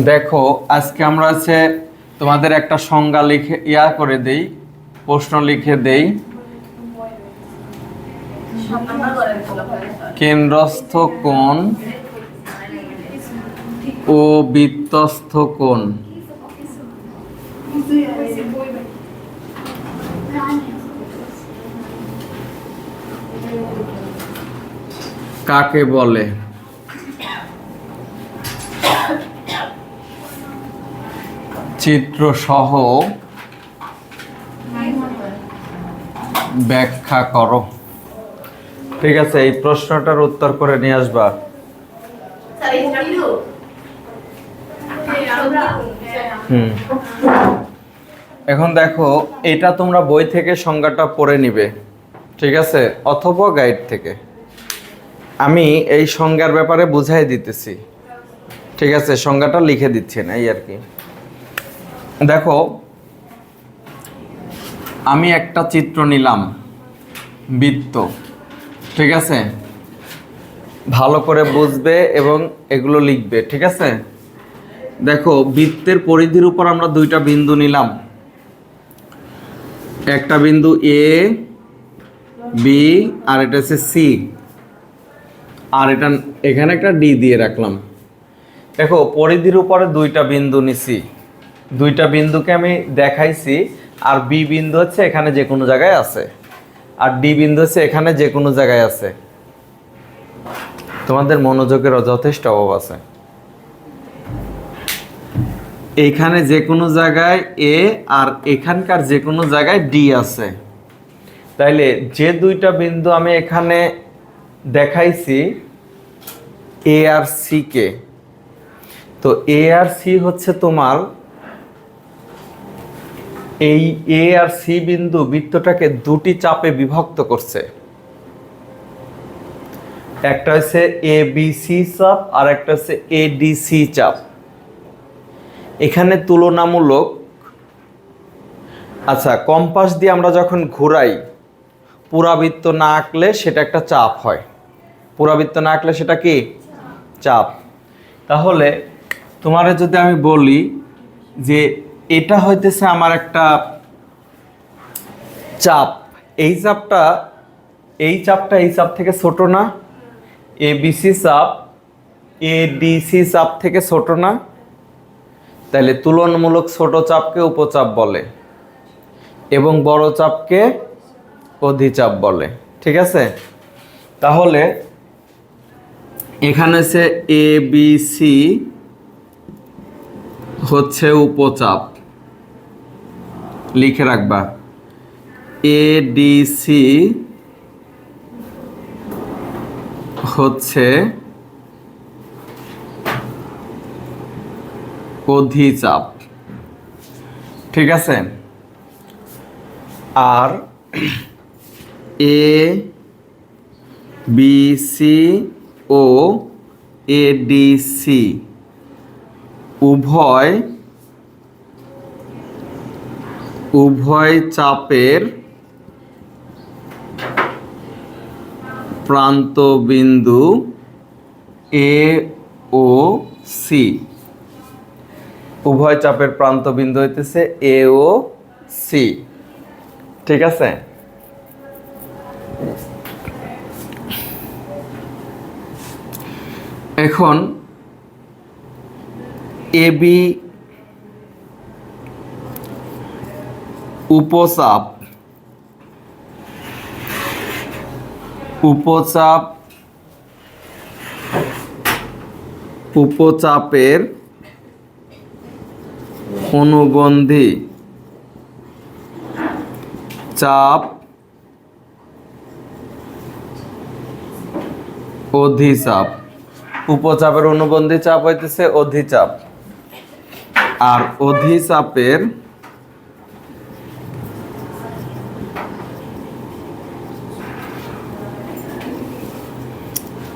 দেখো আজকে আমরা তোমাদের একটা সংজ্ঞা লিখে করে দেই, প্রশ্ন লিখে দেই। কেন্দ্রস্থ কোণ ও বৃত্তস্থ কোণ কাকে বলে? চিত্র সহ ব্যাখ্যা করো। ঠিক আছে, এই প্রশ্নটার উত্তর করে নিয়ে আসবা। এখন দেখো, এটা তোমরা বই থেকে সংজ্ঞাটা পড়ে নিবে, ঠিক আছে, অথবা গাইড থেকে। আমি এই সংজ্ঞার ব্যাপারে বুঝাই দিতেছি, ঠিক আছে, সংজ্ঞাটা লিখে দিচ্ছি না, এই আর কি। দেখো, আমি একটা চিত্র নিলাম, বৃত্ত, ঠিক আছে, ভালো করে বুঝবে এবং এগুলো লিখবে, ঠিক আছে। দেখো, বৃত্তের পরিধির উপর আমরা দুইটা বিন্দু নিলাম, একটা বিন্দু এ বি আর এটা হচ্ছে সি, আর এটা এখানে একটা ডি দিয়ে রাখলাম। দেখো, পরিধির উপরে দুইটা বিন্দু নিছি, দুইটা বিন্দুকে আমি দেখাইছি, আর বি বিন্দু হচ্ছে এখানে যে কোনো জায়গায় আছে, আর ডি বিন্দু হচ্ছে এখানে যে কোনো জায়গায় আছে। তোমাদের মনোযোগের যথেষ্ট অভাব আছে। এইখানে যে কোনো জায়গায় এ আর এখানকার যে কোনো জায়গায় ডি আছে। তাইলে যে দুইটা বিন্দু আমি এখানে দেখাইছি, এ আর সি কে, তো এ আর সি হচ্ছে তোমার এই এ আর সি বিন্দু বৃত্তটাকে দুটি চাপে বিভক্ত করছে। একটা হচ্ছে এ বি সি চাপ আর একটা হচ্ছে এ ডি সি চাপ। এখানে তুলনামূলক, আচ্ছা, কম্পাস দিয়ে আমরা যখন ঘুরাই, পুরাবৃত্ত না আঁকলে সেটা একটা চাপ হয়, পুরাবৃত্ত না আঁকলে সেটা কি চাপ। তাহলে তোমারে যদি আমি বলি যে এটা হইতেছে আমার একটা চাপ, এই চাপটা এই চাপ থেকে ছোট না? এ বিসি চাপ এ ডিসি চাপ থেকে ছোট না? তাহলে তুলনামূলক ছোট চাপকে উপচাপ বলে এবং বড় চাপকে অধিচাপ বলে, ঠিক আছে। তাহলে এখানে হচ্ছে এ বি সি হচ্ছে উপচাপ, লিখে রাখবা। এ ডি সি হচ্ছে অধিচাপ, ঠিক আছে। আর A B C O A D C উভয় চাপের প্রান্তবিন্দু এ ও সি, উভয় চাপের প্রান্তবিন্দু হইতেছে এ ও সি, ঠিক আছে। এখন এ বি উপচাপ, উপচাপের অনুবন্ধী চাপ অধিচাপ। উপচাপের অনুবন্ধী চাপ হইতেছে অধিচাপ, আর অধিচাপের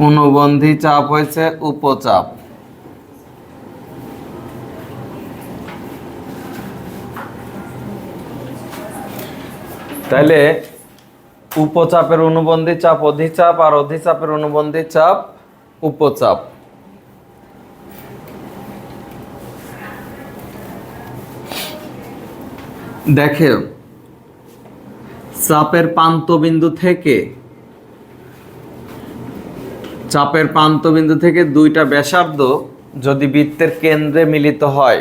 অনুবন্ধী চাপ হয়েছে উপচাপ। তাহলে উপচাপের অনুবন্ধী চাপ অধিচাপ আর অধিচাপের অনুবন্ধী চাপ উপচাপ। দেখে চাপের প্রান্তবিন্দু থেকে দুইটা ব্যাসার্ধ যদি বৃত্তের কেন্দ্রে মিলিত হয়,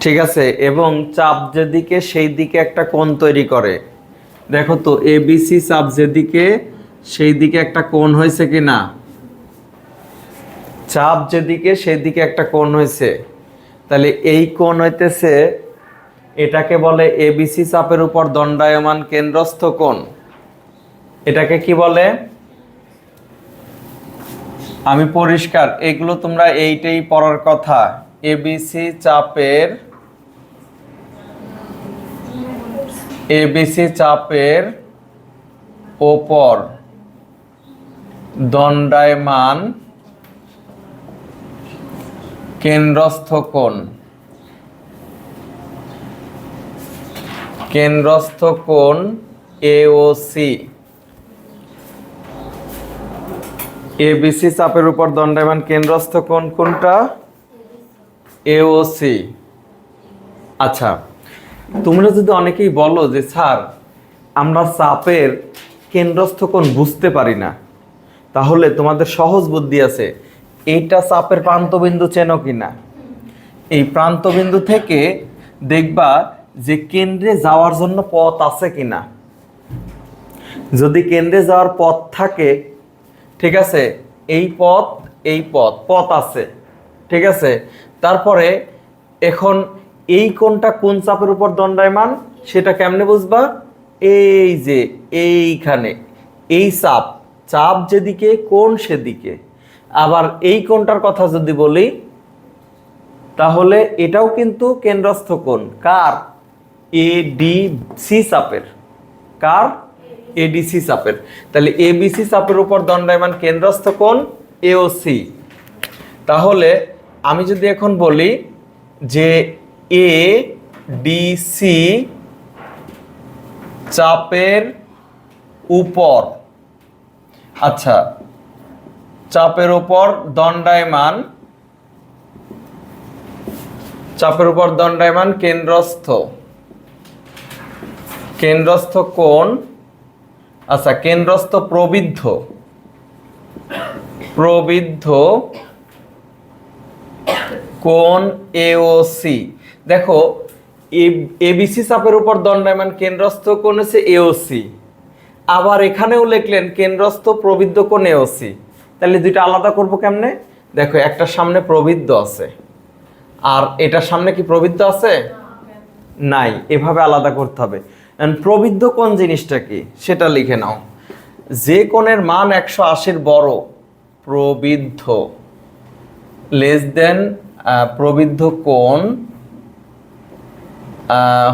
ঠিক আছে, এবং চাপ যেদিকে সেই দিকে একটা কোণ তৈরি করে। দেখো তো এবিসি চাপ যেদিকে সেই দিকে একটা কোণ হয়েছে কি না? চাপ যেদিকে সেই দিকে একটা কোণ হয়েছে, তাহলে এই কোণ হইতেছে, এটাকে বলে এবিসি চাপের উপর দণ্ডায়মান কেন্দ্রস্থ কোণ। এটাকে কি বলে? আমি পরিষ্কার, এগুলো তোমরা এইটাই পড়ার কথা। এবিসি চাপের ওপর দণ্ডায়মান কেন্দ্রস্থ কোণ, এওসি। এবিসি চাপের উপর দণ্ডায়মান কেন্দ্রস্থ কোণ কোনটা? এওসি। আচ্ছা, তোমরা যদি অনেকেই বলো যে স্যার আমরা চাপের কেন্দ্রস্থ কোণ বুঝতে পারি না, তাহলে তোমাদের সহজ বুদ্ধি আছে। এইটা চাপের প্রান্তবিন্দু চেনো কিনা? এই প্রান্তবিন্দু থেকে দেখবা যে কেন্দ্রে যাওয়ার জন্য পথ আছে কিনা। যদি কেন্দ্রে যাওয়ার পথ থাকে, ঠিক আছে, এই পথ আছে, ঠিক আছে, তারপরে এখন এই কোণটা কোন চাপের উপর দণ্ডায়মান সেটা কেমনে বুঝবা? এই যে এইখানে এই চাপ যেদিকে কোণ সেদিকে। আবার এই কোণটার কথা যদি বলি, তাহলে এটাও কিন্তু কেন্দ্রস্থ কোণ। কার? এডিসি চাপের। কার? এডিসি চাপের। তাহলে এবিসি চাপের উপর দণ্ডায়মান কেন্দ্রস্থ কোণ এওসি। তাহলে আমি যদি এখন বলি যে এডিসি চাপের উপর, আচ্ছা, চাপের উপর দণ্ডায়মান কেন্দ্রস্থ কোণ, আচ্ছা, কেন্দ্রস্থ প্রবৃদ্ধ কোণ এওসি। দেখো এবিসি চাপের উপর দণ্ডায়মান কেন্দ্রস্থ কোণ হচ্ছে এওসি, আবার এখানেও লিখলেন কেন্দ্রস্থ প্রবৃদ্ধ কোণ এওসি। তাহলে দুইটা আলাদা করব কেমনে? দেখো একটার সামনে প্রবৃদ্ধ আছে আর এটার সামনে কি প্রবৃদ্ধ আছে? নাই, এভাবে আলাদা করতে হবে। প্রবৃদ্ধ কোণ জিনিসটা কি সেটা লিখে নাও। যে কোণের মান 180 বড় প্রবৃদ্ধ, লেস দেন প্রবৃদ্ধ কোণ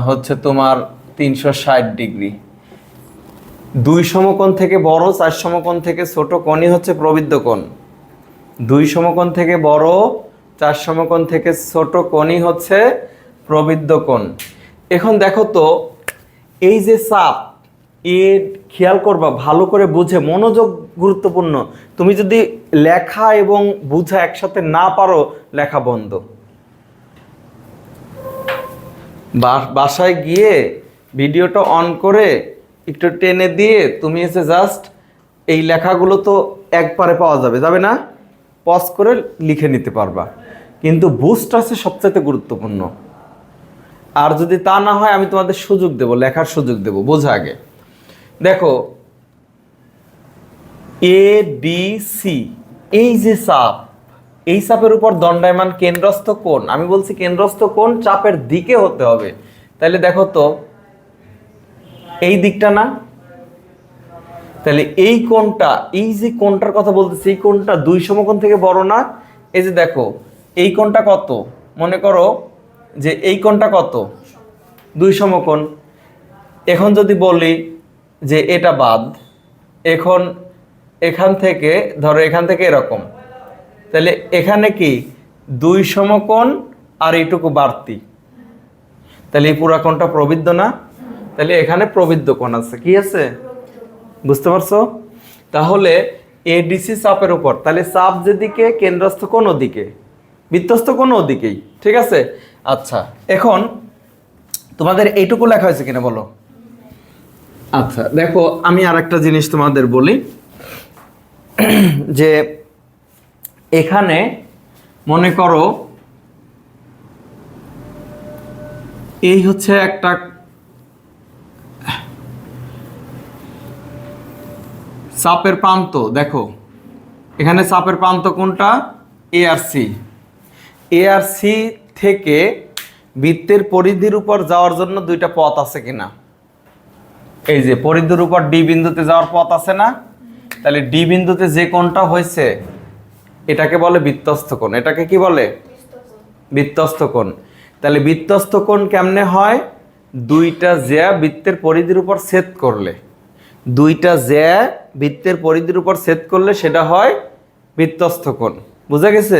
হচ্ছে তোমার 360 ডিগ্রি। 2 সমকোণ থেকে বড় 4 সমকোণ থেকে ছোট কোণই হচ্ছে প্রবৃদ্ধ কোণ। 2 সমকোণ থেকে বড় 4 সমকোণ থেকে ছোট কোণই হচ্ছে প্রবৃদ্ধ কোণ। এখন দেখো তো এই যে চাপ, এর খেয়াল করবা, ভালো করে বুঝে, মনোযোগ গুরুত্বপূর্ণ। তুমি যদি লেখা এবং বুঝা একসাথে না পারো, লেখা বন্ধ। বাসায় গিয়ে ভিডিওটা অন করে একটু টেনে দিয়ে তুমি এসে জাস্ট এই লেখাগুলো তো একবারে পাওয়া যাবে না, পজ করে লিখে নিতে পারবা। কিন্তু বুঝটা আছে সবচেয়ে গুরুত্বপূর্ণ। আর যদি তা না হয় আমি তোমাদের সুযোগ দেব, লেখার সুযোগ দেব। বোঝা আগে। দেখো এডিসি, এই যে চাপ, এই চাপের উপর দণ্ডায়মান কেন্দ্রস্থ কোণ, আমি বলছি কেন্দ্রস্থ কোণ চাপের দিকে হতে হবে। তাহলে দেখো তো এই দিকটা না, তাহলে এই কোণটা, এই যে কোণটার কথা বলতেছি, এই কোণটা 2 সমকোণ থেকে বড় না? এই যে দেখো এই কোণটা কত, মনে করো যে এই কোণটা কত? 2 সমকোণ। এখন যদি বলি যে এটা বাদ, এখন এখান থেকে ধরো এখান থেকে এরকম, তাহলে এখানে কি 2 সমকোণ আর এইটুকু বাড়তি, তাহলে এই পুরা কোণটা প্রবৃদ্ধ না? তাহলে এখানে প্রবৃদ্ধ কোণ আছে। কি আছে? বুঝতে পারছো? তাহলে এডিসি চাপের উপর, তাহলে চাপ যেদিকে কেন্দ্রস্থ কোণ ওদিকে, বৃত্তস্থ কোণ ওদিকেই, ঠিক আছে? আচ্ছা, এখন তোমাদের এইটুকু লেখা হয়েছে কিনা বলো। আচ্ছা দেখো, আমি আর একটা জিনিস তোমাদের বলি যে এখানে মনে করো এই হচ্ছে একটা চাপের প্রান্ত। দেখো এখানে চাপের প্রান্ত কোনটা, এ আর সি। এ আর সি থেকে বৃত্তের পরিধির উপর যাওয়ার জন্য দুইটা পথ আছে কিনা, এই যে পরিধির উপর ডি বিন্দুতে যাওয়ার পথ আছে না, তাহলে ডি বিন্দুতে যে কোণটা হয়েছে এটাকে বলে বৃত্তস্থ কোণ। এটাকে কি বলে, বৃত্তস্থ কোণ। তাহলে বৃত্তস্থ কোণ কেমনে হয়, দুইটা জ্যা বৃত্তের পরিধির উপর ছেদ করলে, দুইটা জ্যা বৃত্তের পরিধির উপর ছেদ করলে সেটা হয় বৃত্তস্থ কোণ। বুঝা গেছে?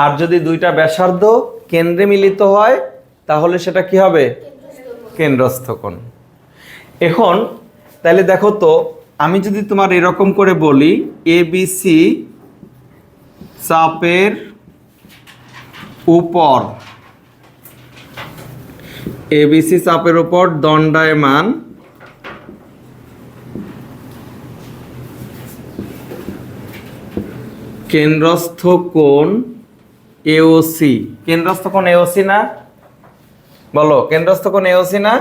আর যদি দুইটা ব্যাসার্ধ কেন্দ্রে মিলিত হয় তাহলে সেটা কি হবে, কেন্দ্রস্থ কোণ। এখন তাহলে দেখো তো, আমি যদি তোমার এরকম করে বলি এবিসি চাপের উপর, এবিসি চাপের উপর দণ্ডায়মান কেন্দ্রস্থ কোণ এওসি, কেন্দ্রস্থ কোণ এওসি না, বলো কেন্দ্রস্থ কোণ এওসি না,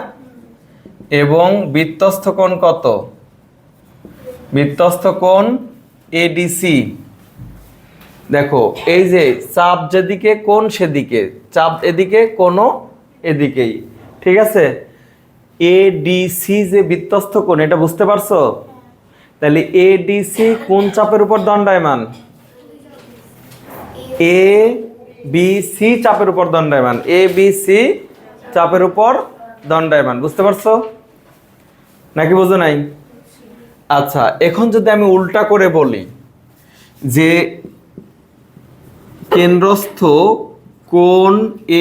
এবং বৃত্তস্থ কোণ কত, বৃত্তস্থ কোণ এডিসি। দেখো এই যে চাপ যেদিকে কোণ সেদিকে, চাপ এদিকে কোণও এদিকেই, ঠিক আছে। এডিসি যে বৃত্তস্থ কোণ, এটা বুঝতে পারছো? তাহলে এডিসি কোন চাপের উপর দণ্ডায়মান, এ বি সি চাপের উপর দণ্ডায়মান, এ বি সি চাপের উপর দণ্ডায়মান। বুঝতে পারছো নাকি বুঝো নাই? আচ্ছা এখন যদি আমি উল্টা করে বলি যে কেন্দ্রস্থ কোণ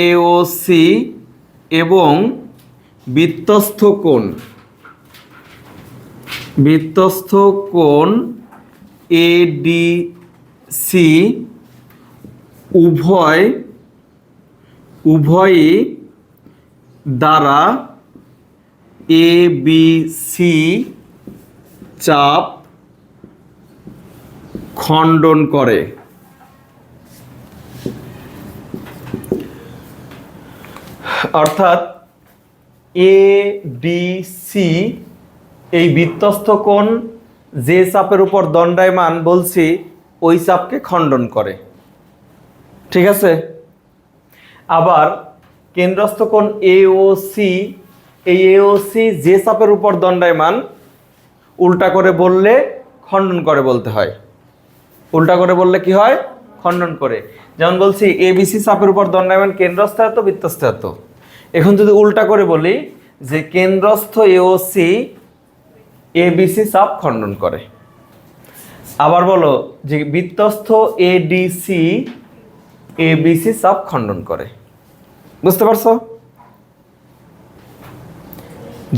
এওসি এবং বৃত্তস্থ কোণ, বৃত্তস্থ কোণ এডিসি উভয়ই দ্বারা এ বি সি চাপ খণ্ডন করে। অর্থাৎ এ ডি সি এই বৃত্তস্থ কোণ যে চাপের উপর দণ্ডায়মান বলছি ওই চাপকে খণ্ডন করে, ঠিক আছে। আবার কেন্দ্রস্থ কোণ এওসি, এই এওসি যে চাপের উপর দণ্ডায়মান উল্টা করে বললে খণ্ডন করে বলতে হয়। উল্টা করে বললে কি হয়, খণ্ডন করে। যেমন বলছি এবিসি চাপের উপর দণ্ডায়মান কেন্দ্রস্থ এত বৃত্তস্থ এত। এখন যদি উল্টা করে বলি যে কেন্দ্রস্থ এওসি এবিসি চাপ খণ্ডন করে। আবার বলো যে বৃত্তস্থ এডিসি এবিসি চাপ খণ্ডন করে। বুঝতে পারছো?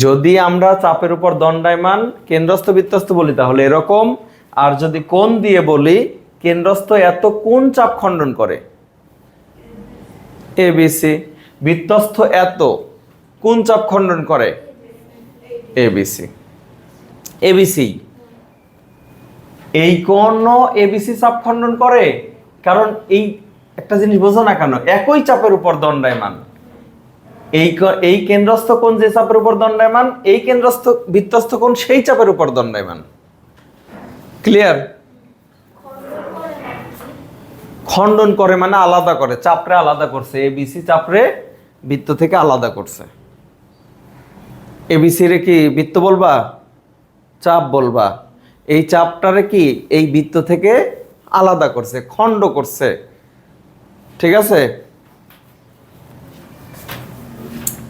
যদি আমরা চাপের উপর দণ্ডায়মান কেন্দ্রস্থ বৃত্তস্থ বলি তাহলে এরকম, আর যদি কোণ দিয়ে বলি কেন্দ্রস্থ এত কোন চাপ খণ্ডন করে, এবিসি, বৃত্তস্থ এত কোন চাপ খণ্ডন করে, এবিসি। এবিসি এই কোণ এবিসি চাপ খণ্ডন করে, কারণ এই একটা জিনিস বোঝো না কেন, একই চাপের উপর দণ্ডায়মান। এই কেন্দ্রস্থ কোণ যে চাপের উপর দণ্ডায়মান, এই কেন্দ্রস্থ বৃত্তস্থ কোণ সেই চাপের উপর দণ্ডায়মান। ক্লিয়ার? খণ্ডন করে মানে আলাদা করে, চাপরে আলাদা করছে, এবিসি চাপরে বৃত্ত থেকে আলাদা করছে। এবিসি রে কি বৃত্ত বলবা, চাপ বলবা, এই চাপটারে কি এই বৃত্ত থেকে আলাদা করছে, খণ্ড করছে, ঠিক আছে।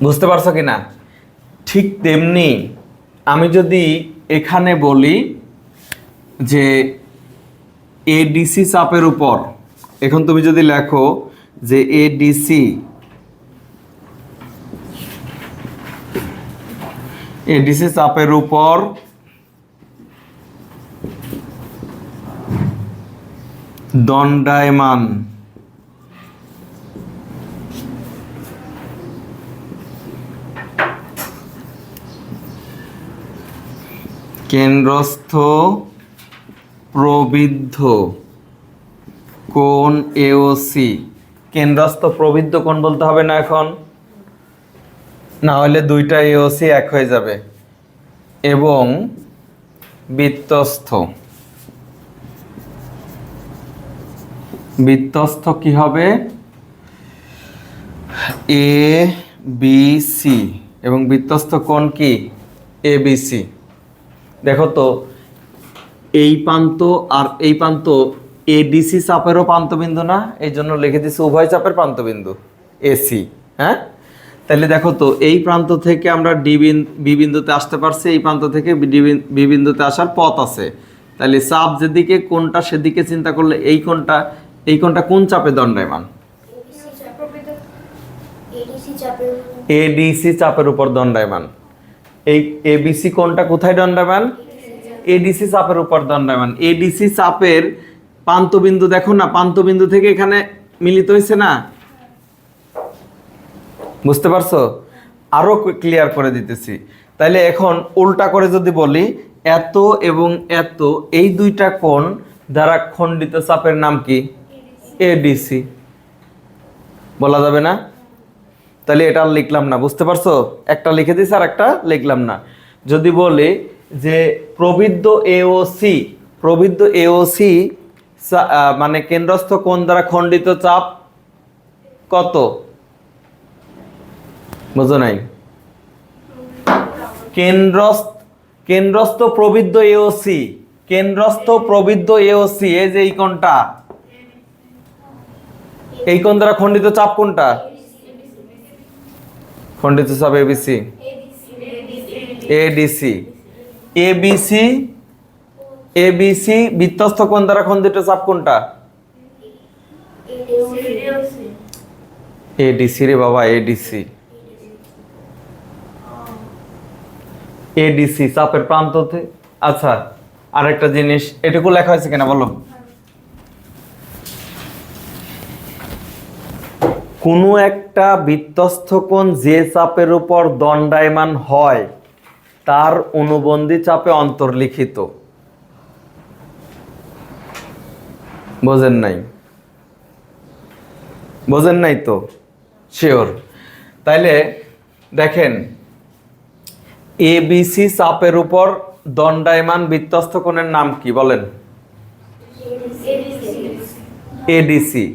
বুঝতে পারছো কিনা? ঠিক তেমনি আমি যদি এখানে বলি যে এডিসি চাপের উপর, এখন তুমি যদি লেখো যে এডিসি, এডিসি চাপের উপর দণ্ডায়মান কেন্দ্রস্থ প্রবৃদ্ধ কোণ এওসি। কেন্দ্রস্থ প্রবৃদ্ধ কোণ বলতে হবে না এখন, না হলে দুইটা এওসি এক হয়ে যাবে। এবং বৃত্তস্থ, বৃত্তস্থ কি হবে? এ বি সি। এবং বৃত্তস্থ কোণ কি? এ বি সি। দেখো তো এই প্রান্ত আর এই প্রান্ত এডিসি চাপেরও প্রান্তবিন্দু না, এই জন্য লিখে দিচ্ছি উভয় চাপের প্রান্তবিন্দু এসি। হ্যাঁ, তাহলে দেখো তো এই প্রান্ত থেকে আমরা বি বিন্দুতে আসতে পারছি, এই প্রান্ত থেকে বি বিন্দুতে আসার পথ আছে। তাহলে চাপ যেদিকে কোনটা সেদিকে চিন্তা করলে এই কোনটা কোন চাপে দণ্ডায়মান? এডিসি চাপের উপর দণ্ডায়মান। এই এবিসি কোনটা কোথায় দণ্ডায়মান? এডিসি চাপের উপর দণ্ডায়মান। এডিসি চাপের প্রান্তবিন্দু দেখো না, প্রান্তবিন্দু থেকে এখানে মিলিত হয়েছে না? বুঝতে পারছো? আরো ক্লিয়ার করে দিতেছি। তাইলে এখন উল্টা করে যদি বলি, এত এবং এত এই দুইটা কোণ দ্বারা খণ্ডিত চাপের নাম কি? এডিসি। বলা যাবে না? তাহলে এটা লিখলাম না, বুঝতে পারছো? একটা লিখে দিছি আর একটা লিখলাম না। যদি বলি যে প্রবৃদ্ধ এওসি, প্রবৃদ্ধ এওসি মানে কেন্দ্রস্থ কোণ দ্বারা খণ্ডিত চাপ কত? বুঝো নাই? কেন্দ্রস্থ প্রবৃদ্ধ এওসি, কেন্দ্রস্থ প্রবৃদ্ধ এওসি, এই যে এই কোণটা, এই কোণ দ্বারা খণ্ডিত চাপ কোনটা? খণ্ডিত চাপ এবিসি। এডিসি। এবিসি, এবিসি বৃত্তস্থ কোণ দ্বারা খণ্ডিত চাপ কোনটা? এডিসি রে বাবা, এডিসি। এডিসি চাপের প্রান্ততে। আচ্ছা, আরেকটা জিনিস, এটুকু লেখা হয়েছে কিনা বলো? কোনো একটা বৃত্তস্থ কোণ যে চাপের উপর দণ্ডায়মান হয় তার অনুবন্ধী চাপে অন্তর্লিখিত। বোঝেন নাই? বোঝেন নাই তো? শিওর। তাইলে দেখেন, এবিসি চাপের উপর দণ্ডায়মান বৃত্তস্থ কোণের নাম কি বলেন? এডিসি।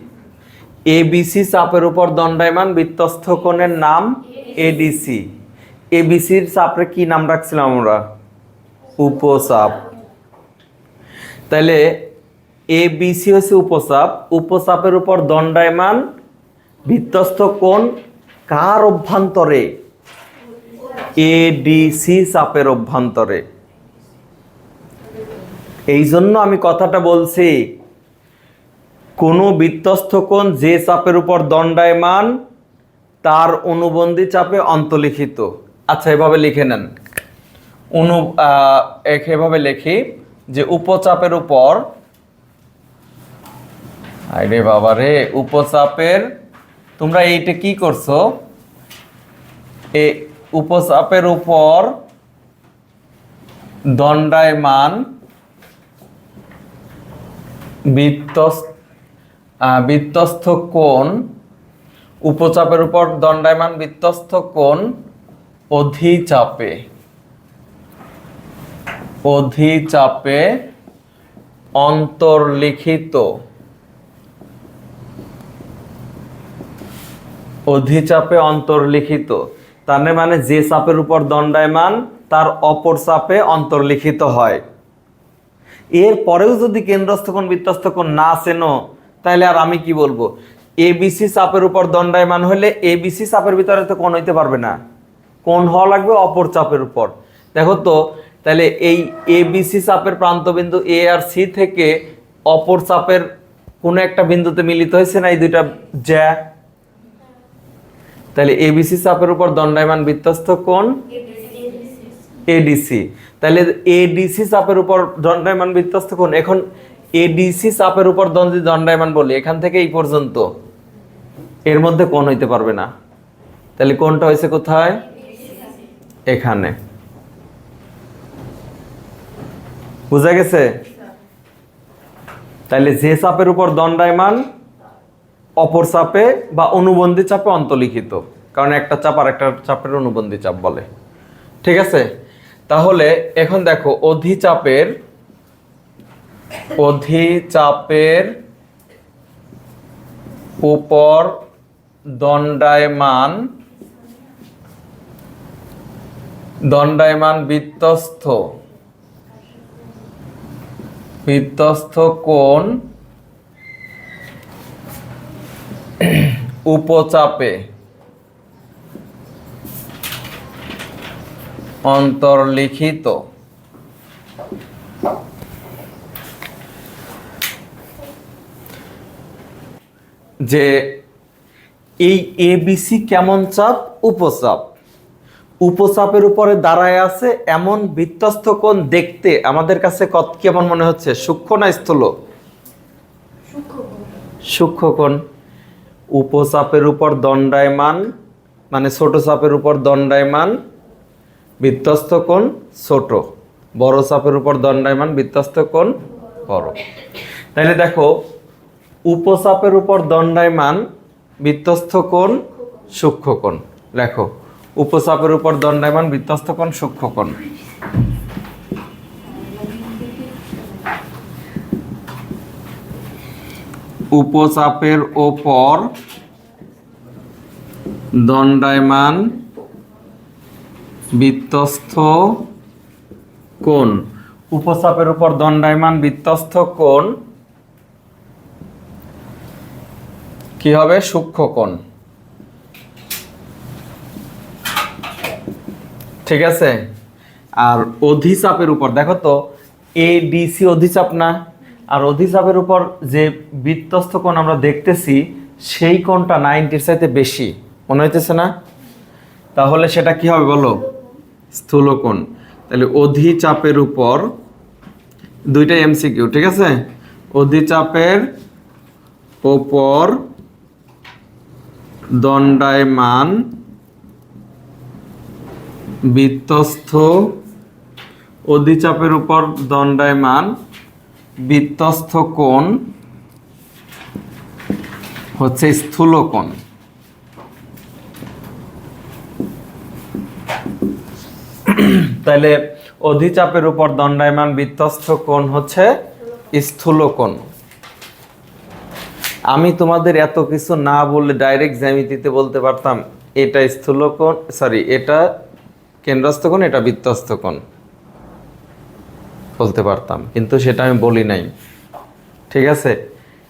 এবিসি চাপের উপর দণ্ডায়মান বৃত্তস্থ কোণের নাম এডিসি। এবিসির চাপে কি নাম রাখছিলাম আমরা? উপচাপ। তাহলে এবিসি হচ্ছে উপচাপ, উপচাপের উপর দণ্ডায়মান বৃত্তস্থ কোণ কার অভ্যন্তরে? এডিসি চাপের অভ্যন্তরে। এই জন্য আমি কথাটা বলছি, কোন বৃত্তস্থ কোণ যে চাপের উপর দণ্ডায়মান তার অনুবন্ধী চাপে অন্তর্লিখিত। আচ্ছা, এভাবে লিখে নেন। এভাবে লিখি যে উপচাপের উপর, আরে বাবা রে, উপচাপের, তোমরা এইটা কি করছো? উপচাপের উপর দণ্ডায়মান বৃত্তস্থ কোণ, উপচাপের উপর দণ্ডায়মান বৃত্তস্থ কোণ অধিচাপে, অধিচাপে অন্তর্লিখিত। অধিচাপে অন্তর্লিখিত তার মানে যে চাপের উপর দণ্ডায়মান তার অপর চাপে অন্তর্লিখিত হয়। এর পরেও যদি কেন্দ্রস্থ কোণ বৃত্তস্থ কোণ না চেনো তাহলে আর আমি কি বলবো? এবিসি চাপের উপর দণ্ডায়মান হলে এবিসি চাপের ভিতরে তো কোণ হইতে পারবে না, কোণ হওয়া লাগবে অপর চাপের উপর। দেখো তো, তাহলে এই এবিসি চাপের প্রান্তবিন্দু এ আর সি থেকে অপর চাপের কোনো একটা বিন্দুতে মিলিত হয়েছে না এই দুইটা জ্যা? তাহলে এবিসি চাপের উপর দণ্ডায়মান বৃত্তস্থ কোণ এডিসি। তাহলে এডিসি চাপের উপর দণ্ডায়মান বৃত্তস্থ কোণ, এখন এডিসি চাপের উপর দণ্ডায়মান বলি, এখান থেকে এই পর্যন্ত এর মধ্যে কোণ হইতে পারবে না। তাহলে কোণটা হয়েছে কোথায়? এখানে। বুঝা গেছে? তাহলে যে চাপের উপর দণ্ডায়মান অপর চাপে বা অনুবন্ধী চাপে অন্তর্লিখিত, কারণ একটা চাপ আর একটা চাপের অনুবন্ধী চাপ বলে। ঠিক আছে, তাহলে এখন দেখো অধিচাপের উপর দণ্ডায়মান বৃত্তস্থ কোণ উপচাপে অন্তর্লিখিত। যে এই এবিসি কেমন চাপ? উপচাপ। উপচাপের উপরে দাঁড়ায় আছে এমন বৃত্তস্থ কোণ দেখতে আমাদের কাছে কেমন মনে হচ্ছে? সূক্ষ্ম না স্থূল? সূক্ষ্ম কোণ। উপচাপের উপর দণ্ডায়মান মানে ছোট চাপের উপর দণ্ডায়মান বৃত্তস্থ কোণ ছোট, বড় চাপের উপর দণ্ডায়মান বৃত্তস্থ কোণ বড়। তাহলে দেখো উপচাপের উপর দণ্ডায়মান বৃত্তস্থ কোণ সূক্ষ্ম কোণ। দেখো উপচাপের উপর দণ্ডায়মান বৃত্তস্থ কোণ সূক্ষ্ম কোণ। উপচাপের ওপর দণ্ডায়মান বৃত্তস্থ কোণ। উপচাপের উপর দণ্ডায়মান বৃত্তস্থ কোণ কি হবে? সূক্ষ্ম কোণ। ঠিক আছে। আর অধিচাপের উপর দেখো তো এডিসি অধিচাপ না, আর অধিচাপের উপর যে বৃত্তস্থ কোণ আমরা দেখতেছি সেই কোণটা 90-র চাইতে বেশি মনে হইতেছে না? তাহলে সেটা কি হবে বলো? স্থূল কোণ। তাহলে অধিচাপের উপর, দুইটাই এমসিকিউ, ঠিক আছে? অধিচাপের উপর দণ্ডায়মান বৃত্তস্থ, অধিচাপের উপর দণ্ডায়মান বৃত্তস্থ কোণ হচ্ছে স্থূল কোণ। তাহলে অধিচাপের উপর দণ্ডায়মান বৃত্তস্থ কোণ হচ্ছে স্থূল কোণ। আমি তোমাদের এত কিছু না বললে ডাইরেক্ট জ্যামিতিতে বলতে পারতাম এটা স্থূল কোণ, সরি এটা কেন্দ্রস্থ কোণ, এটা বৃত্তস্থ কোণ বলতে পারতাম, কিন্তু সেটা আমি বলি নাই। ঠিক আছে,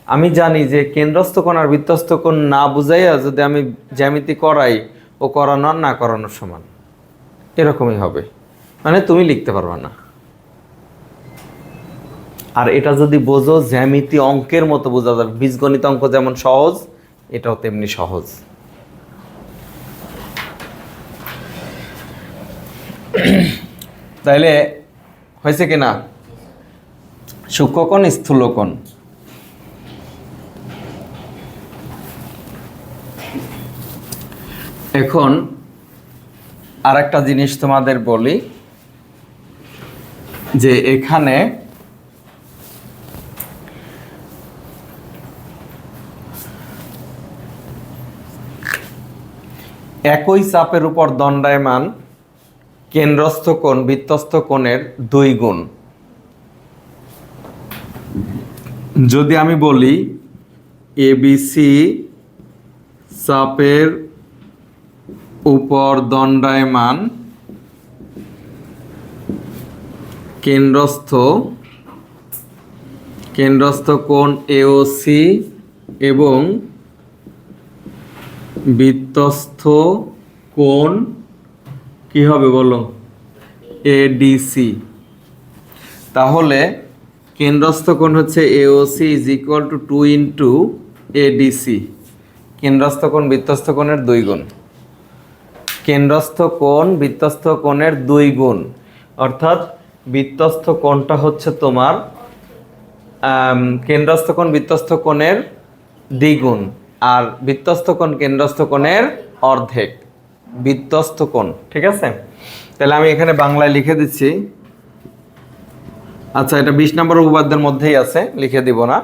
আমি জানি যে কেন্দ্রস্থ কোণ আর বৃত্তস্থ কোণ না বুঝাইয়া যদি আমি জ্যামিতি করাই, ও করানো আর না করানোর সমান, এরকমই হবে, মানে তুমি লিখতে পারবা না। আর এটা যদি বোঝো জ্যামিতি অঙ্কের মতো বোঝা যাবে, বীজগণিত অঙ্ক যেমন সহজ এটাও তেমনি সহজ। তাইলে হয়েছে কিনা? সূক্ষ্ম কোণ স্থূল কোণ। এখন আর একটা জিনিস তোমাদের বলি, যে এখানে একই চাপের উপর দণ্ডায়মান কেন্দ্রস্থ কোণ বৃত্তস্থ কোণের 2 গুণ। যদি আমি বলি এবিসি চাপের উপর দণ্ডায়মান কেন্দ্রস্থ কোণ এওসি এবং বৃত্তস্থ কোণ কি হবে বলো? এডিসি। তাহলে কেন্দ্রস্থ কোণ হচ্ছে AOC is equal to 2 into ADC. কেন্দ্রস্থ কোণ বৃত্তস্থ কোণের 2 গুণ। কেন্দ্রস্থ কোণ বৃত্তস্থ কোণের 2 গুণ, অর্থাৎ বৃত্তস্থ কোণটা হচ্ছে তোমার কেন্দ্রস্থ কোণ বৃত্তস্থ কোণের দ্বিগুণ, আর বৃত্তস্থ কোণ কেন্দ্রস্থ কোণের অর্ধেক। বৃত্তস্থ কোণ, ঠিক আছে? তাহলে আমি এখানে বাংলায় লিখে দিচ্ছি, আচ্ছা, এটা 20 নম্বর উপপাদ্যের মধ্যেই আছে, লিখে দিব না,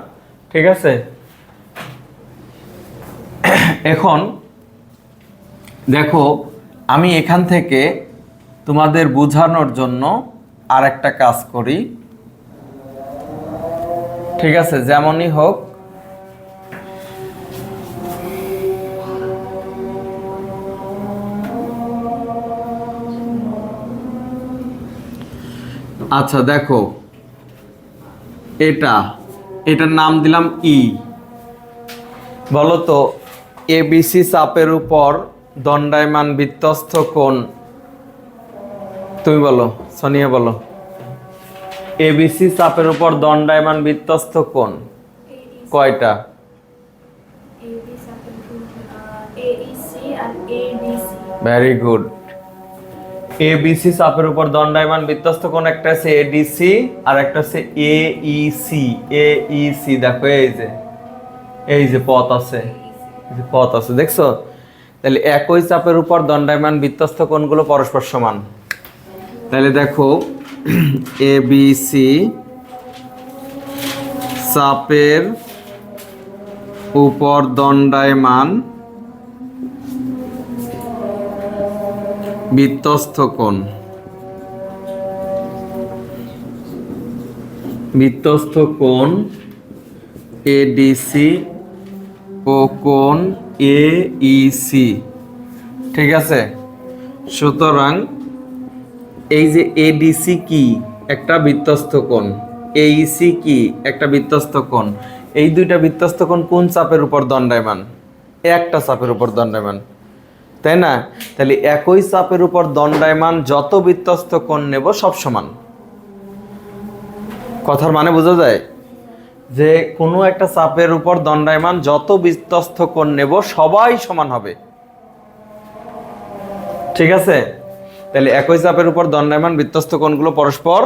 ঠিক আছে। এখন দেখো, আমি এখান থেকে তোমাদের বোঝানোর জন্য আর একটা কাজ করি, ঠিক আছে, যেমনই হোক। আচ্ছা দেখো, এটার নাম দিলাম ই। বলো তো, এবিসি চাপের উপর দণ্ডায়মান বৃত্তস্থ কোণ, তুমি বলো, সোনিয়া বলো। এবিসি চাপের উপর দণ্ডায়মান বৃত্তস্থ কোণ কয়টা? Very good. এবিসি চাপের উপর দণ্ডায়মান বৃত্তস্থ কোণ একটা আছে এডিসি, আর একটা আছে এইসি। এইসি দেখো, এই যে পথ আছে, দেখছো? তাহলে একই চাপের উপর দণ্ডায়মান বৃত্তস্থ কোণগুলো পরস্পর সমান। তাহলে দেখো, এবিসি চাপের উপর দণ্ডায়মান বৃত্তস্থ কোণ, এডিসি ও কোণ এইসি, ঠিক আছে। সুতরাং এই যে এডিসি কি, একটা বৃত্তস্থ কোণ, এইসি কি, একটা বৃত্তস্থ কোণ। এই দুইটা বৃত্তস্থ কোণ কোন চাপের উপর দণ্ডায়মান? একটা চাপের উপর দণ্ডায়মান, তাই না? তাহলে একই চাপের উপর দণ্ডায়মান যত বৃত্তস্থ কোণ নেব সব সমান। কথার মানে বোঝা যায় যে কোনো একটা চাপের উপর দণ্ডায়মান যত বৃত্তস্থ কোণ নেব সবাই সমান হবে, ঠিক আছে। তাহলে একই চাপের উপর দণ্ডায়মান বৃত্তস্থ কোণগুলো পরস্পর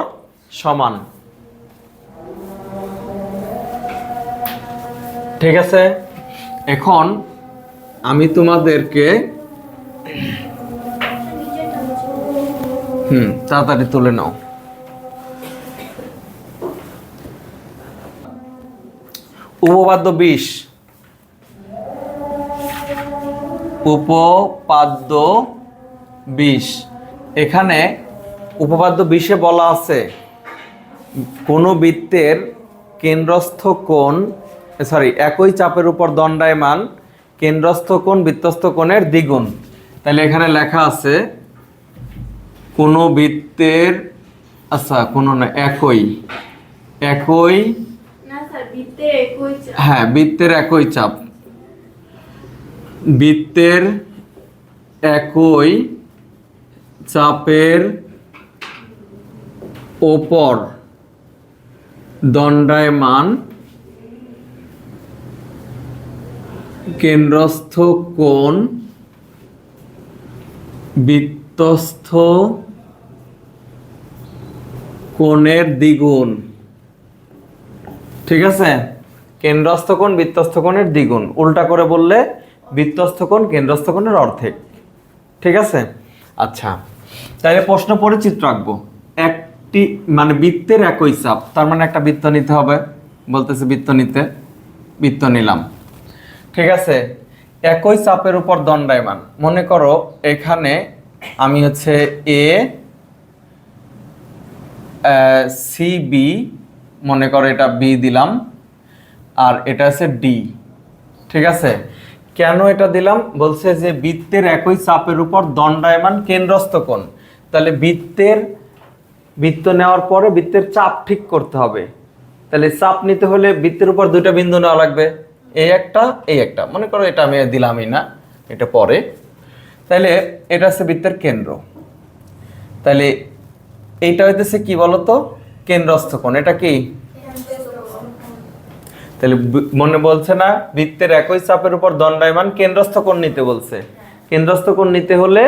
সমান, ঠিক আছে। এখন আমি তোমাদেরকে তাড়াতাড়ি তুলে নাও। উপপাদ্য 20, উপপাদ্য 20। এখানে উপপাদ্য 20-এ বলা আছে কোনো বৃত্তের কেন্দ্রস্থ কোণ, একই চাপের উপর দণ্ডায়মান কেন্দ্রস্থ কোণ বৃত্তস্থ কোণের দ্বিগুণ। তাহলে এখানে লেখা আছে কোনো বৃত্তের, আচ্ছা কোনো না, একই হ্যাঁ, বৃত্তের একই চাপ, বৃত্তের একই চাপের ওপর দণ্ডায়মান কেন্দ্রস্থ কোণ বৃত্তস্থ কোণের দ্বিগুণ, ঠিক আছে। কেন্দ্রস্থ কোণ বৃত্তস্থ কোণের দ্বিগুণ, উল্টা করে বললে বৃত্তস্থ কোণ কেন্দ্রস্থ কোণের অর্ধেক, ঠিক আছে। আচ্ছা, তাহলে প্রশ্ন পরিচিত রাখবো। একটি মানে বৃত্তের একই চাপ, তার মানে একটা বৃত্ত নিতে হবে, বলতেছে বৃত্ত নিলাম, ঠিক আছে। একই চাপের উপর দণ্ডায়মান, মনে করো এখানে আমি হচ্ছে সিবি, মনে করো এটা বি দিলাম, আর এটা আছে ডি, ঠিক আছে। কেন এটা দিলাম? বলছে যে বৃত্তের একই চাপের উপর দণ্ডায়মান কেন্দ্রস্থ কোণ। তাহলে বৃত্ত নেওয়ার পরে বৃত্তের চাপ ঠিক করতে হবে। তাহলে চাপ নিতে হলে বৃত্তের উপর দুইটা বিন্দু নেওয়া লাগবে, এই একটা, মনে করো এটা আমি দিলামই না, এটা পরে। তাহলে এটা হচ্ছে বৃত্তের কেন্দ্র। তাহলে এইটা হইতেছে কি বলতো? কেন্দ্রস্থ কোণ। এটা কি? তাহলে মনে বলছে না বৃত্তের একই চাপের উপর দণ্ডায়মান কেন্দ্রস্থ কোণ নিতে বলছে। কেন্দ্রস্থ কোণ নিতে হলে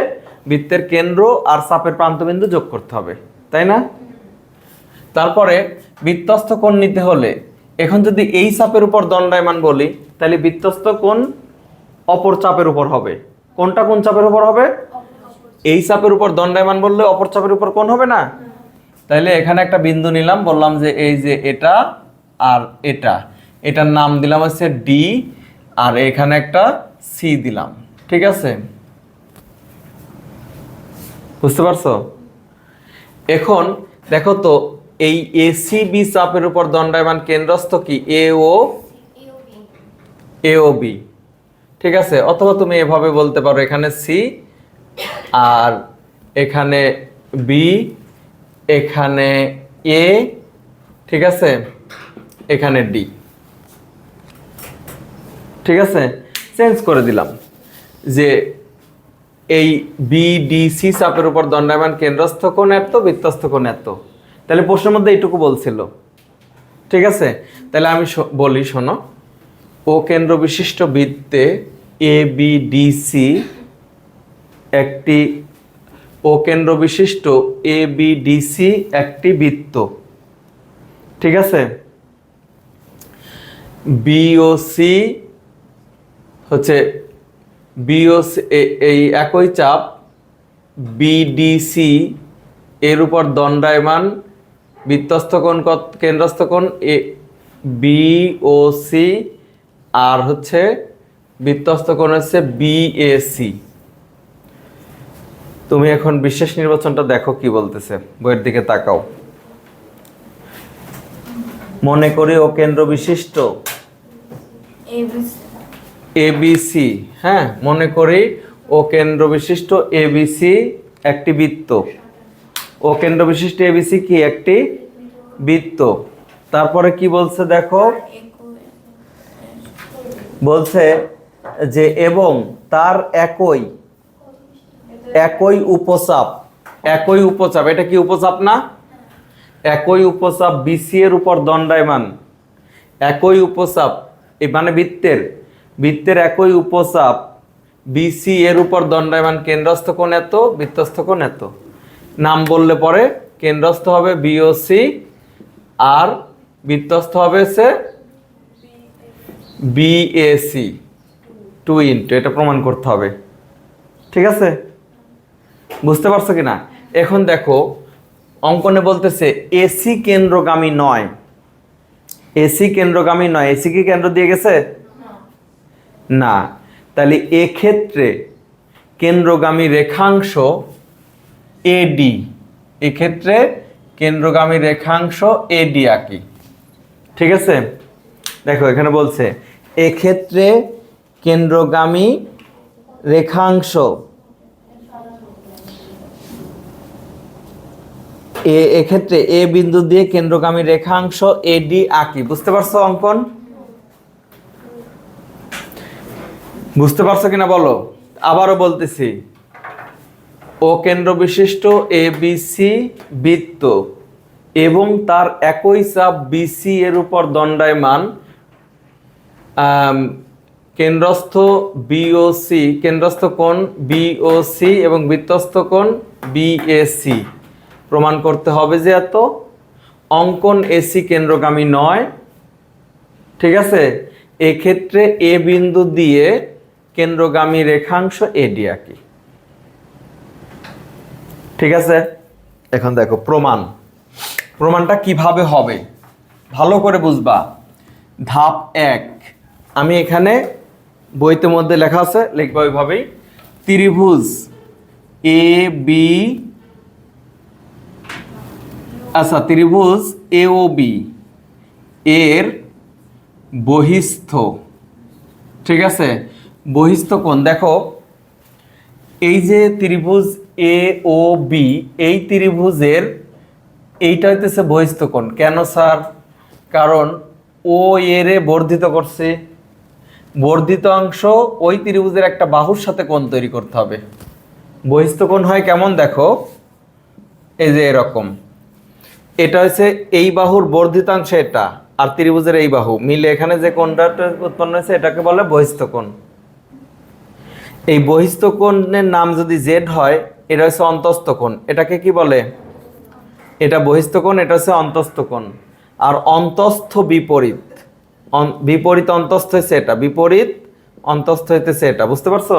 বৃত্তের কেন্দ্র আর চাপের প্রান্তবিন্দু যোগ করতে হবে, তাই না? তারপরে বৃত্তস্থ কোণ নিতে হলে, এখন যদি এই চাপের উপর দণ্ডায়মান বলি, তাহলে বৃত্তস্থ কোণ অপর চাপের উপর হবে। কোনটা কোন চাপের উপর হবে? এই চাপের উপর দণ্ডায়মান বললে অপর চাপের উপর কোণ হবে না? তাইলে এখানে একটা বিন্দু নিলাম, বললাম যে এই যে এটা আর এটার নাম দিলাম হচ্ছে ডি, আর এখানে একটা সি দিলাম। ঠিক আছে, বুঝতে পারছো? এখন দেখো তো এই এসিবি চাপের উপর দণ্ডায়মান কেন্দ্রস্থ কি এও বি। ঠিক আছে, অথবা তুমি এভাবে বলতে পারো এখানে সি আর এখানে বি, এখানে এ, ঠিক আছে, এখানে ডি। ঠিক আছে, চেঞ্জ করে দিলাম যে এই বিডিসি চাপের উপর দণ্ডায়মান কেন্দ্রস্থ কোণ এত, বৃত্তস্থ কোণ এত। তাহলে প্রশ্নের মধ্যে এইটুকু বলছিল। ঠিক আছে, তাহলে আমি বলি, শোনো, ও কেন্দ্র বিশিষ্ট বৃত্তে এবিডিসি একটি ও কেন্দ্র বিশিষ্ট এবিডিসি একটি বৃত্ত। ঠিক আছে, বিওসি হচ্ছে বিওসি, এই একই চাপ বিডিসি এর উপর দণ্ডায়মান বৃত্তস্থ কোণ কেন্দ্রস্থ কোণ এ বিওসি, আর হচ্ছে বৃত্তস্থ কোণ হচ্ছে বিএসি। তুমি এখন বিশেষ নির্বাচনটা দেখো কি বলতেছে, বইয়ের দিকে তাকাও। মনে করি ও কেন্দ্র বিশিষ্ট এবিসি, হ্যাঁ, মনে করি ও কেন্দ্র বিশিষ্ট এবিসি একটি বৃত্ত। ও কেন্দ্র বিশিষ্ট এবিসি কি একটি বৃত্ত। তারপরে কি বলছে দেখো, বলছে যে এবং তার একই উপচাপ, এটা কি উপচাপ না? একই উপচাপ বিসি এর উপর দণ্ডায়মান, একই উপচাপ মানে বৃত্তের একই উপচাপ বিসি এর উপর দণ্ডায়মান কেন্দ্রস্থ কোণ এত, বৃত্তস্থ কোণ এত। নাম বললে পরে কেন্দ্রস্থ হবে বিওসি আর বৃত্তস্থ হবে সে বিএসি 2 ইন্টু, এটা প্রমাণ করতে হবে। ঠিক আছে, বুঝতে পারছো কিনা? এখন দেখো অঙ্কনে বলতেছে এসি কেন্দ্রগামী নয়, এসি কেন্দ্রগামী নয়। এসি কি কেন্দ্র দিয়ে গেছে? না। তাহলে এক্ষেত্রে কেন্দ্রগামী রেখাংশ এডি, এক্ষেত্রে কেন্দ্রগামী রেখাংশ এডি আঁকি। ঠিক আছে, দেখো এখানে বলছে এক্ষেত্রে কেন্দ্রগামী রেখাংশ এক্ষেত্রে এ বিন্দু দিয়ে কেন্দ্রগামী রেখাংশ এডি আঁকি। বুঝতে পারছো অঙ্কন? বুঝতে পারছো কিনা বলো? আবারও বলতেছি, ও কেন্দ্র বিশিষ্ট এবিসি বৃত্ত এবং তার একই চাপ বিসি এর উপর দণ্ডায়মান কেন্দ্রস্থ বিওসি, কেন্দ্রস্থ কোণ বিওসি এবং বৃত্তস্থ কোণ বিএসি। প্রমাণ করতে হবে যে এত অঙ্কন এসি কেন্দ্রগামী নয়। ঠিক আছে, এক্ষেত্রে এ বিন্দু দিয়ে কেন্দ্রগামী রেখাংশ এডি আঁকি। ঠিক আছে, এখন দেখো প্রমাণটা কিভাবে হবে ভালো করে বুঝবা। ধাপ 1, আমি এখানে বইতে মধ্যে লেখা আছে, লিখবা ওইভাবেই। ত্রিভুজ এ বি, আচ্ছা, ত্রিভুজ এওবি এর বহিস্থ, ঠিক আছে, বহিস্থ কোণ দেখো, এই যে ত্রিভুজ এ ও বি, এই ত্রিভুজের এইটা হইতেছে বহিস্থ কোণ। কেন স্যার? কারণ ও এর বর্ধিত করছে, বর্ধিত অংশ ওই ত্রিভুজের একটা বাহুর সাথে কোণ তৈরি করতে হবে। বহিস্থ কোণ হয় কেমন দেখো, এই যে এরকম, এটা হচ্ছে এই বাহুর বর্ধিতাংশ এটা, আর ত্রিভুজের এই বাহু মিলে এখানে যে কোণটা উৎপন্ন হয়েছে এটাকে বলে বহিস্থ কোণ। এই বহিস্থ কোণের নাম যদি জেড হয়, এটা হচ্ছে অন্তস্থ কোণ। এটাকে কি বলে? এটা বহিস্থ কোণ, এটা হচ্ছে অন্তস্থ কোণ। আর অন্তস্থ বিপরীত, বিপরীত অন্তস্থ হচ্ছে এটা, বিপরীত অন্তস্থ হইতেছে এটা। বুঝতে পারছো?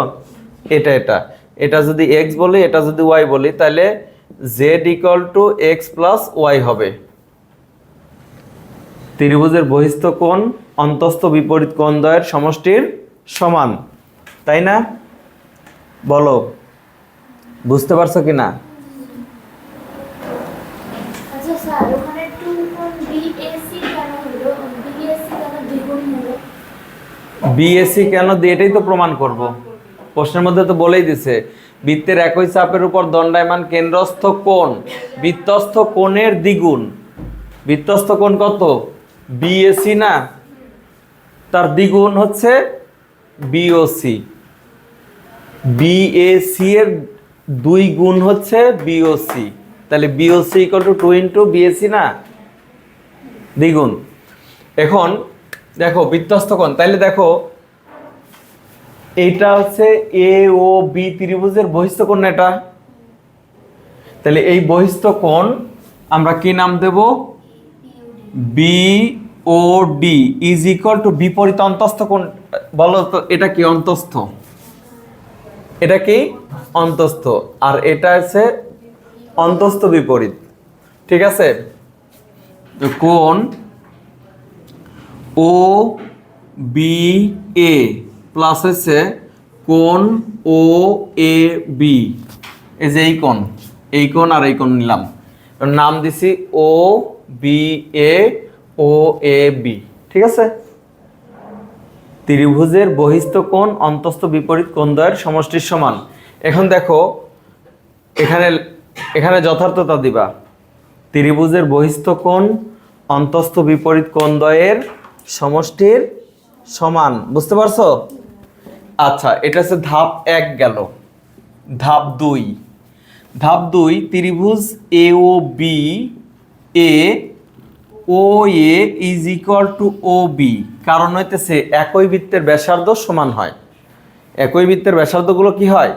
এটা এটা এটা যদি এক্স বলি, এটা যদি ওয়াই বলি, তাহলে z equal to x plus y হবে। ত্রিভুজের বহিস্থ কোণ অন্তস্থ বিপরীত কোণ দ্বয়ের সমষ্টির সমান, তাই না? বলো, বুঝতে পারছো কি না? আচ্ছা স্যার, ওখানে 2 কোণ বিএসি কেন হলো? বিএসি কেন দ্বিগুণ হলো? বিএসি কেন দিয়ে এটাই তো প্রমাণ করব। প্রশ্নের মধ্যে তো বলেই দিছে, বৃত্তের একই চাপের উপর দণ্ডায়মান কেন্দ্রস্থ কোণ বৃত্তস্থ কোণের দ্বিগুণ। বৃত্তস্থ কোণ কত? বিএসি না, তার দ্বিগুণ হচ্ছে বিওসি। বিএসি এর 2 গুণ হচ্ছে বিওসি, তাহলে BOC equal to 2 into BAC না, দ্বিগুণ। এখন দেখো বৃত্তস্থ কোণ, তাইলে দেখো এইটা হচ্ছে এ ও বি ত্রিভুজের বহিস্থ কোণ না এটা? তাহলে এই বহিস্থ কোণ আমরা কি নাম দেব? B O D is equal to বিপরীত অন্তস্থ কোণ। বলো তো এটা কি? অন্তস্থ। এটা কি? অন্তস্থ। আর এটা আছে অন্তস্থ বিপরীত, ঠিক আছে? তো কোণ ও বি এ প্লাস হচ্ছে কোণ ও এ বি, এই যে এই কোণ, এই কোণ আর এই কোণ নিলাম, নাম দিছি ও B A O A B, ঠিক আছে? ত্রিভুজের বহিস্থ কোণ অন্তস্থ বিপরীত কোণ দ্বয়ের সমষ্টির সমান। এখন দেখো এখানে এখানে যথার্থতা দিবা, ত্রিভুজের বহিস্থ কোণ অন্তস্থ বিপরীত কোণ দ্বয়ের সমষ্টির সমান, বুঝতে পারছো? আচ্ছা, এটা হচ্ছে ধাপ 1 গেল। ধাপ 2, ধাপ 2 ত্রিভুজ A O B A O A is equal to O B, কারণ হইতেছে একই বৃত্তের ব্যাসার্ধ সমান হয়। একই বৃত্তের ব্যাসার্ধগুলো কি হয়?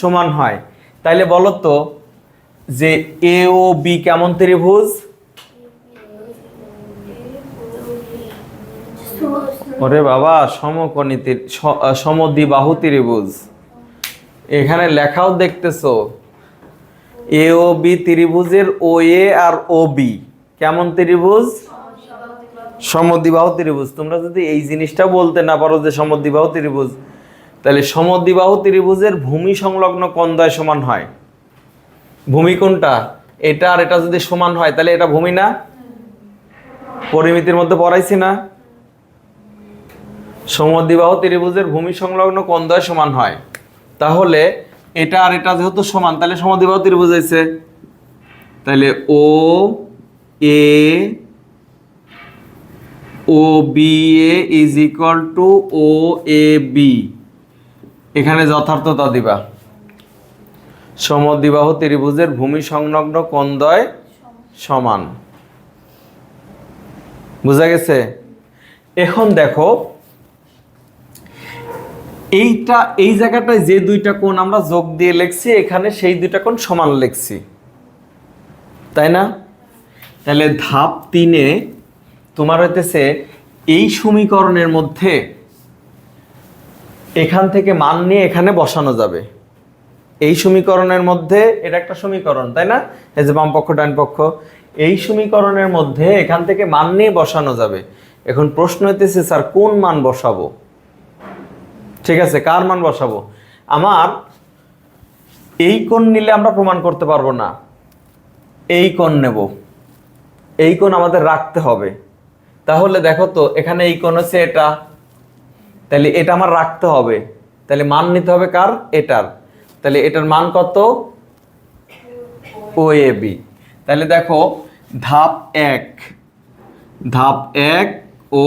সমান হয়। তাইলে বলো তো যে এ ও বি কেমন ত্রিভুজ? ওরে বাবা, সমকোণী সমদ্বিবাহু ত্রিভুজ। এখানে লেখাও দেখতেছো, এ ও বি ত্রিভুজের ও এ আর ও বি কেমন ত্রিভুজ? সমদ্বিবাহু ত্রিভুজ। তোমরা যদি এই জিনিসটা বলতে না পারো যে সমদ্বিবাহু ত্রিভুজ, তাহলে সমদ্বিবাহু ত্রিভুজের ভূমি সংলগ্ন কোণ দ্বয় সমান হয়। ভূমি কোনটা? এটা আর এটা যদি সমান হয় তাহলে এটা ভূমি না? পরিমিতির মধ্যে পড়াইছি না? সমদ্বিবাহু ত্রিভুজের ভূমি সংলগ্ন কোণ দ্বয় সমান হয়। তাহলে এটা আর এটা যেহেতু সমান, তাহলে সমদ্বিবাহু ত্রিভুজ হয়েছে। তাহলে O A O B A is equal to O A B, এখানে যথার্থতা দিবা, সমদ্বিবাহু ত্রিভুজের ভূমি সংলগ্ন কোণ দ্বয় সমান। বুঝা গেছে? এখন দেখো এইটা, এই জায়গাটায় যে 2টা কোণ আমরা যোগ দিয়ে লিখছি, এখানে সেই 2টা কোণ সমান লিখছি, তাই না? তাহলে ধাপ 3-এ তোমার হইতেছে এই সমীকরণের মধ্যে এখান থেকে মান নিয়ে এখানে বসানো যাবে। এই সমীকরণের মধ্যে, এটা একটা সমীকরণ তাই না, এই যে বাম পক্ষ ডান পক্ষ, এই সমীকরণের মধ্যে এখান থেকে মান নিয়ে বসানো যাবে। এখন প্রশ্ন হইতেছে স্যার কোন মান বসাবো? ঠিক আছে, কার মান বসাবো? আমার এই কোণ নিলে আমরা প্রমাণ করতে পারবো না, এই কোণ নেব, এই কোণ আমাদের রাখতে হবে। তাহলে দেখো তো এখানে এই কোণ হচ্ছে এটা, তাহলে এটা আমার রাখতে হবে, তাহলে মান নিতে হবে কার? এটার। তাহলে এটার মান কত? ও এ বি। তাহলে দেখো ধাপ 1, ধাপ 1 ও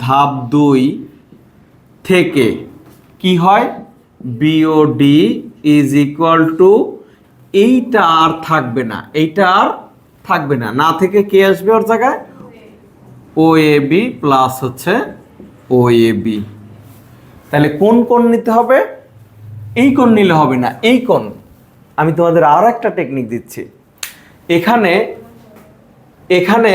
ধাপ 2 থেকে কি হয়? বিওডি ইজ ইকুয়াল টু, এইটা আর থাকবে না, এইটা আর থাকবে না, না থেকে কে আসবে ওর জায়গায়? ও এ বি প্লাস হচ্ছে ও এ বি। তাহলে কোন কোণ নিতে হবে? এই কোণ নিলে হবে না, এই কোণ। আমি তোমাদের আর একটা টেকনিক দিচ্ছি। এখানে এখানে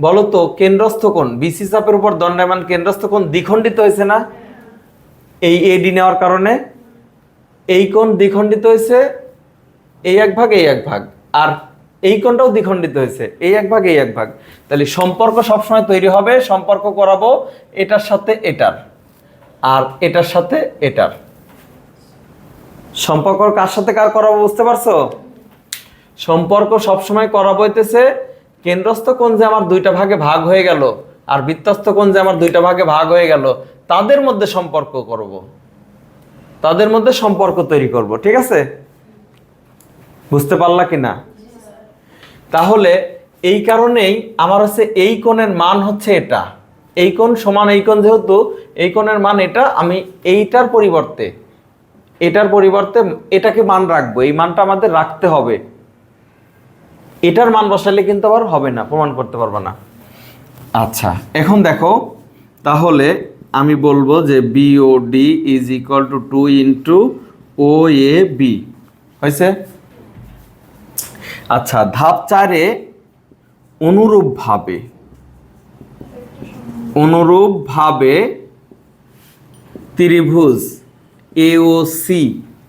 বলো তো কেন্দ্রস্থ কোণ, বিসি চাপের উপর দণ্ডায়মান কেন্দ্রস্থ কোণ দ্বিখণ্ডিত হয়েছে না? এই এডি নেওয়ার কারণে এই কোণ দ্বিখণ্ডিত হয়েছে এই এক ভাগ এই এক ভাগ, আর এই কোণটাও দ্বিখণ্ডিত হয়েছে, এই এক ভাগ এই এক ভাগ। তাহলে সম্পর্ক সবসময় তৈরি হবে, সম্পর্ক করাবো এটার সাথে এটার, আর এটার সাথে এটার। সম্পর্ক কার সাথে কার করাবো বুঝতে পারছো? সম্পর্ক সবসময় করাবো হইতেছে কেন্দ্রস্থ কোণ যে আমার দুইটা ভাগে ভাগ হয়ে গেল আর বৃত্তস্থ কোণ যে আমার দুইটা ভাগে ভাগ হয়ে গেল, তাদের মধ্যে সম্পর্ক করব, তাদের মধ্যে সম্পর্ক তৈরি করব। ঠিক আছে, বুঝতে পারলা কিনা? তাহলে এই কারণেই আমার হচ্ছে এই কোণের মান হচ্ছে এটা, এই কোণ সমান এই কোণ, যেহেতু এই কোণের মান এটা, আমি এইটার পরিবর্তে এটাকে মান রাখবো, এই মানটা আমাদের রাখতে হবে। এটার মান বসালে কিন্তু আবার হবে না, প্রমাণ করতে পারবে না। আচ্ছা, এখন দেখো, তাহলে আমি বলবো যে BOD is equal to 2 into OAB হয়েছে। আচ্ছা, ধাপ 4-এ অনুরূপভাবে ত্রিভুজ AOC,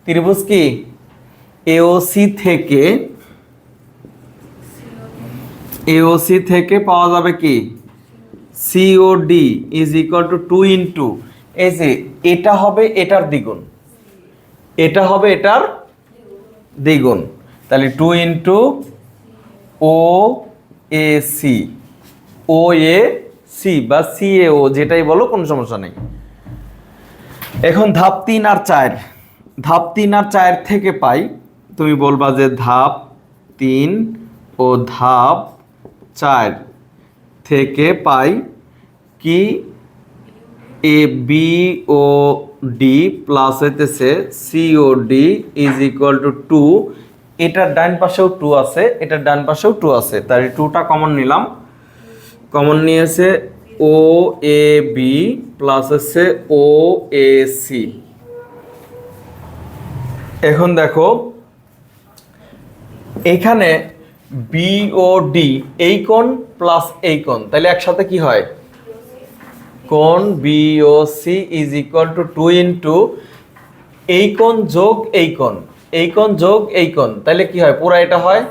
ত্রিভুজ কি AOC থেকে পাওয়া যাবে কি COD is equal to 2 into, এই যে এটা হবে এটার দ্বিগুণ, এটা হবে এটার দ্বিগুণ, তাহলে 2 ইন্টু OAC বা CAO যেটাই বলো, কোনো সমস্যা নেই। এখন ধাপ 3 আর 4 থেকে পাই, তুমি বলবা যে ধাপ 3 ও ধাপ 4 থেকে পাই কি ABOD প্লাস হইতেছে COD ইজ ইকুয়াল টু 2, এটার ডান পাশেও 2 আছে, এটার ডান পাশেও 2 আছে, তাই 2টা কমন নিলাম, কমন নিয়েছে OAB প্লাস হচ্ছে OAC। এখন দেখো এখানে BOD এই কোণ প্লাস এই কোণ, তাহলে একসাথে কি হয়, কোণ BOC is equal to 2 into এই কোণ যোগ এই কোণ, এই কোণ যোগ এই কোণ, তাহলে কি হয়, পুরো এটা হয়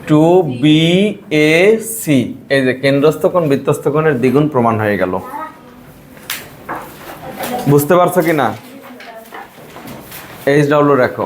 2BAC। এই যে কেন্দ্রস্থ কোণ বৃত্তস্থ কোণের দ্বিগুণ প্রমাণ হয়ে গেল। বুঝতে পারছো কিনা? HW রাখো।